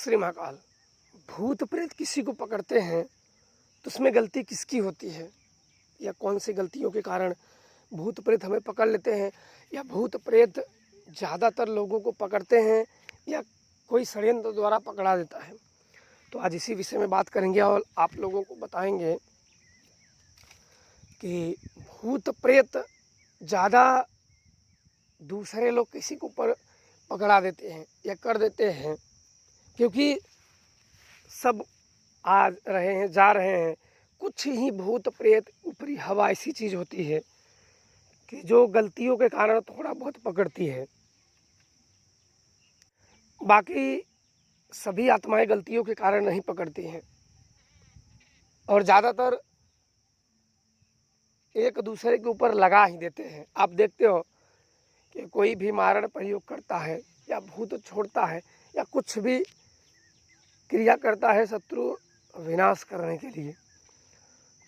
श्री महाकाल। भूत प्रेत किसी को पकड़ते हैं तो उसमें गलती किसकी होती है, या कौन सी गलतियों के कारण भूत प्रेत हमें पकड़ लेते हैं, या भूत प्रेत ज़्यादातर लोगों को पकड़ते हैं या कोई षड्यंत्र द्वारा पकड़ा देता है। तो आज इसी विषय में बात करेंगे और आप लोगों को बताएंगे कि भूत प्रेत ज़्यादा दूसरे लोग किसी को पकड़ा देते हैं या कर देते हैं, क्योंकि सब आ रहे हैं जा रहे हैं। कुछ ही भूत प्रेत ऊपरी हवा ऐसी चीज़ होती है कि जो गलतियों के कारण थोड़ा बहुत पकड़ती है। बाकी सभी आत्माएं गलतियों के कारण नहीं पकड़ती हैं, और ज़्यादातर एक दूसरे के ऊपर लगा ही देते हैं। आप देखते हो कि कोई भी मारण प्रयोग करता है या भूत छोड़ता है या कुछ भी क्रिया करता है शत्रु विनाश करने के लिए,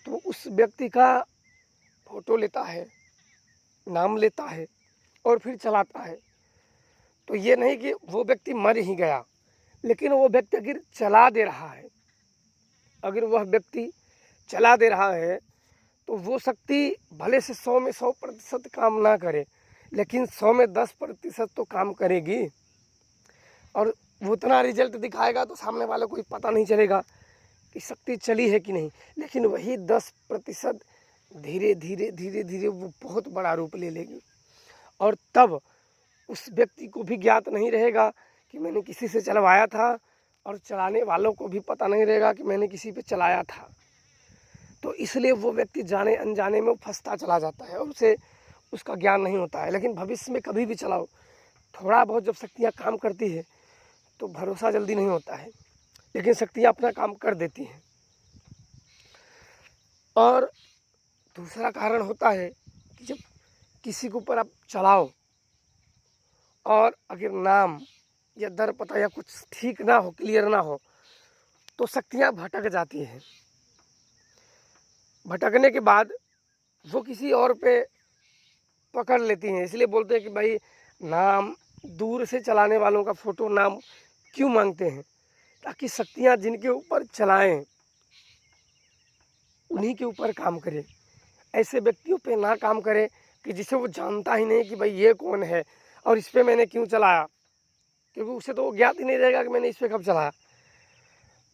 तो उस व्यक्ति का फोटो लेता है, नाम लेता है और फिर चलाता है। तो ये नहीं कि वो व्यक्ति मर ही गया, लेकिन वो व्यक्ति अगर चला दे रहा है, अगर वह व्यक्ति चला दे रहा है तो वो शक्ति भले से 100 में 100% काम ना करे, लेकिन 100 में 10% तो काम करेगी, और वो उतना रिजल्ट दिखाएगा तो सामने वाले को पता नहीं चलेगा कि शक्ति चली है कि नहीं। लेकिन वही 10% धीरे धीरे धीरे धीरे वो बहुत बड़ा रूप ले लेगी, और तब उस व्यक्ति को भी ज्ञात नहीं रहेगा कि मैंने किसी से चलवाया था, और चलाने वालों को भी पता नहीं रहेगा कि मैंने किसी पे चलाया था। तो इसलिए वो व्यक्ति जाने अनजाने में फंसता चला जाता है और उसे उसका ज्ञान नहीं होता है। लेकिन भविष्य में कभी भी चलाओ, थोड़ा बहुत जब शक्तियाँ काम करती है तो भरोसा जल्दी नहीं होता है, लेकिन शक्तियाँ अपना काम कर देती हैं। और दूसरा कारण होता है कि जब किसी के ऊपर आप चलाओ और अगर नाम या दर पता या कुछ ठीक ना हो, क्लियर ना हो, तो शक्तियाँ भटक जाती हैं। भटकने के बाद वो किसी और पे पकड़ लेती हैं। इसलिए बोलते हैं कि भाई नाम दूर से चलाने वालों का फ़ोटो नाम क्यों मांगते हैं, ताकि शक्तियाँ जिनके ऊपर चलाएं उन्हीं के ऊपर काम करें। ऐसे व्यक्तियों पे ना काम करें कि जिसे वो जानता ही नहीं कि भाई ये कौन है और इस पर मैंने क्यों चलाया, क्योंकि उसे तो वो ज्ञात ही नहीं रहेगा कि मैंने इस पर कब चलाया।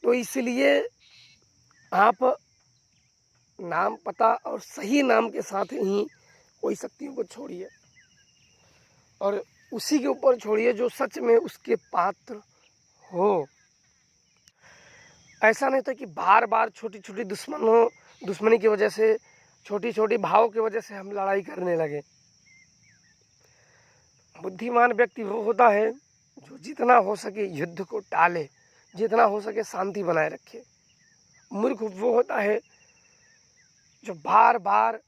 तो इसलिए आप नाम पता और सही नाम के साथ ही कोई शक्तियों को छोड़िए, और उसी के ऊपर छोड़िए जो सच में उसके पात्र हो। ऐसा नहीं था कि बार बार छोटी छोटी दुश्मनी की वजह से, छोटी छोटी भाव की वजह से हम लड़ाई करने लगे। बुद्धिमान व्यक्ति वो होता है जो जितना हो सके युद्ध को टाले, जितना हो सके शांति बनाए रखे। मूर्ख वो होता है जो बार बार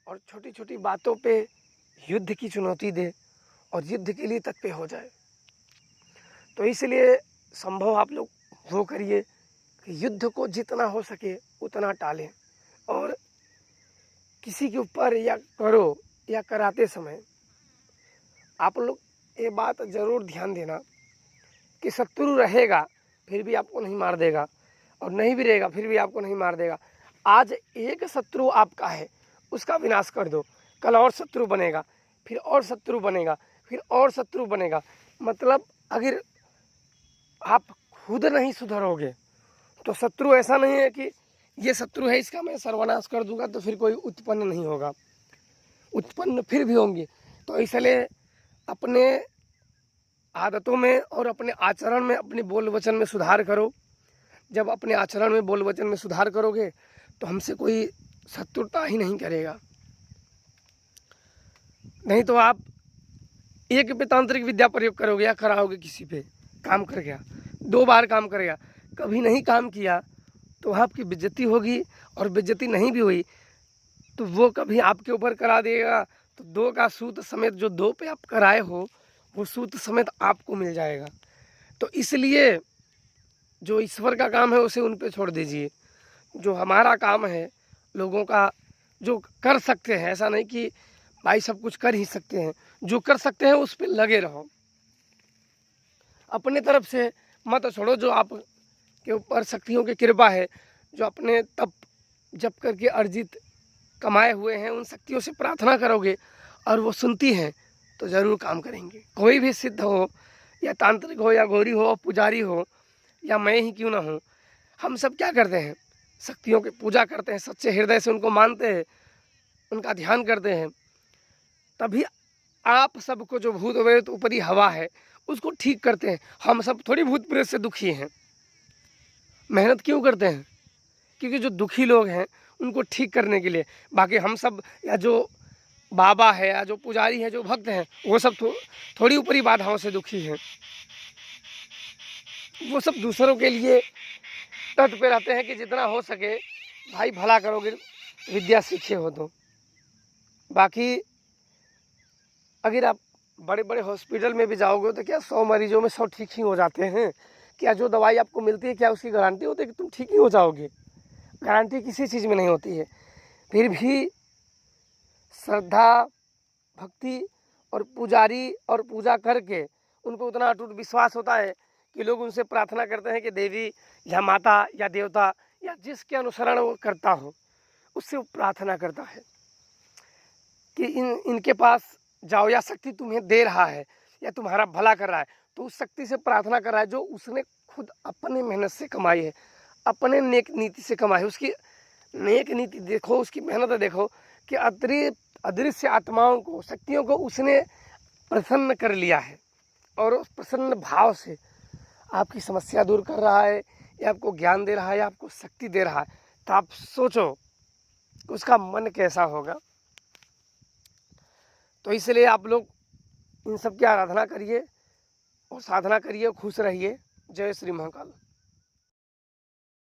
और छोटी छोटी बातों पे युद्ध की चुनौती दे और युद्ध के लिए तत्पर हो जाए। तो इसलिए संभव आप लोग वो करिए कि युद्ध को जितना हो सके उतना टालें, और किसी के ऊपर या करो या कराते समय आप लोग ये बात ज़रूर ध्यान देना कि शत्रु रहेगा फिर भी आपको नहीं मार देगा, और नहीं भी रहेगा फिर भी आपको नहीं मार देगा। आज एक शत्रु आपका है, उसका विनाश कर दो, कल और शत्रु बनेगा, फिर और शत्रु बनेगा, फिर और शत्रु बनेगा। मतलब अगर आप खुद नहीं सुधरोगे तो शत्रु ऐसा नहीं है कि ये शत्रु है इसका मैं सर्वनाश कर दूंगा तो फिर कोई उत्पन्न नहीं होगा, उत्पन्न फिर भी होंगे। तो इसलिए अपने आदतों में और अपने आचरण में, अपने बोल वचन में सुधार करो। जब अपने आचरण में बोल वचन में सुधार करोगे तो हमसे कोई शत्रुता ही नहीं करेगा। नहीं तो आप एक पे तांत्रिक विद्या प्रयोग करोगे या कराओगे, किसी पे काम कर गया, 2 बार काम करेगा, कभी नहीं काम किया तो आपकी बेइज्जती होगी, और बेइज्जती नहीं भी हुई तो वो कभी आपके ऊपर करा देगा, तो 2 का सूत समेत जो 2 पे आप कराए हो वो सूत समेत आपको मिल जाएगा। तो इसलिए जो ईश्वर का काम है उसे उन पे छोड़ दीजिए। जो हमारा काम है, लोगों का जो कर सकते हैं, ऐसा नहीं कि भाई सब कुछ कर ही सकते हैं, जो कर सकते हैं उस पे लगे रहो। अपने तरफ से मत छोड़ो, जो आप के ऊपर शक्तियों की कृपा है, जो अपने तप जप करके अर्जित कमाए हुए हैं, उन शक्तियों से प्रार्थना करोगे और वो सुनती हैं तो ज़रूर काम करेंगे। कोई भी सिद्ध हो या तांत्रिक हो या गौरी हो, पुजारी हो या मैं ही क्यों ना हूँ, हम सब क्या करते हैं? शक्तियों की पूजा करते हैं, सच्चे हृदय से उनको मानते हैं, उनका ध्यान करते हैं। तभी आप सबको जो भूत प्रेत ऊपरी हवा है उसको ठीक करते हैं। हम सब थोड़ी भूत प्रेत से दुखी हैं। मेहनत क्यों करते हैं? क्योंकि जो दुखी लोग हैं उनको ठीक करने के लिए। बाकी हम सब या जो बाबा है या जो पुजारी है, जो भक्त हैं, वो सब थोड़ी ऊपरी बाधाओं से दुखी हैं। वो सब दूसरों के लिए तट पे रहते हैं कि जितना हो सके भाई भला करोगे, विद्या सीखे हो तो। बाकी अगर आप बड़े बड़े हॉस्पिटल में भी जाओगे तो क्या 100 मरीजों में 100 ठीक ही हो जाते हैं? क्या जो दवाई आपको मिलती है क्या उसकी गारंटी होती है कि तुम ठीक ही हो जाओगे? गारंटी किसी चीज़ में नहीं होती है। फिर भी श्रद्धा, भक्ति और पुजारी और पूजा करके उनको उतना अटूट विश्वास होता है कि लोग उनसे प्रार्थना करते हैं कि देवी या माता या देवता या जिसके अनुसरण वो करता हो उससे वो प्रार्थना करता है कि इनके पास जाओ, या शक्ति तुम्हें दे रहा है या तुम्हारा भला कर रहा है, तो उस शक्ति से प्रार्थना कर रहा है जो उसने खुद अपने मेहनत से कमाई है, अपने नेक नीति से कमाई है। उसकी नेक नीति देखो, उसकी मेहनत देखो कि अदृश्य आत्माओं को, शक्तियों को उसने प्रसन्न कर लिया है और उस प्रसन्न भाव से आपकी समस्या दूर कर रहा है या आपको ज्ञान दे रहा है या आपको शक्ति दे रहा है। तो आप सोचो कि उसका मन कैसा होगा। तो इसलिए आप लोग इन सब की आराधना करिए और साधना करिए, खुश रहिए। जय श्री महाकाल।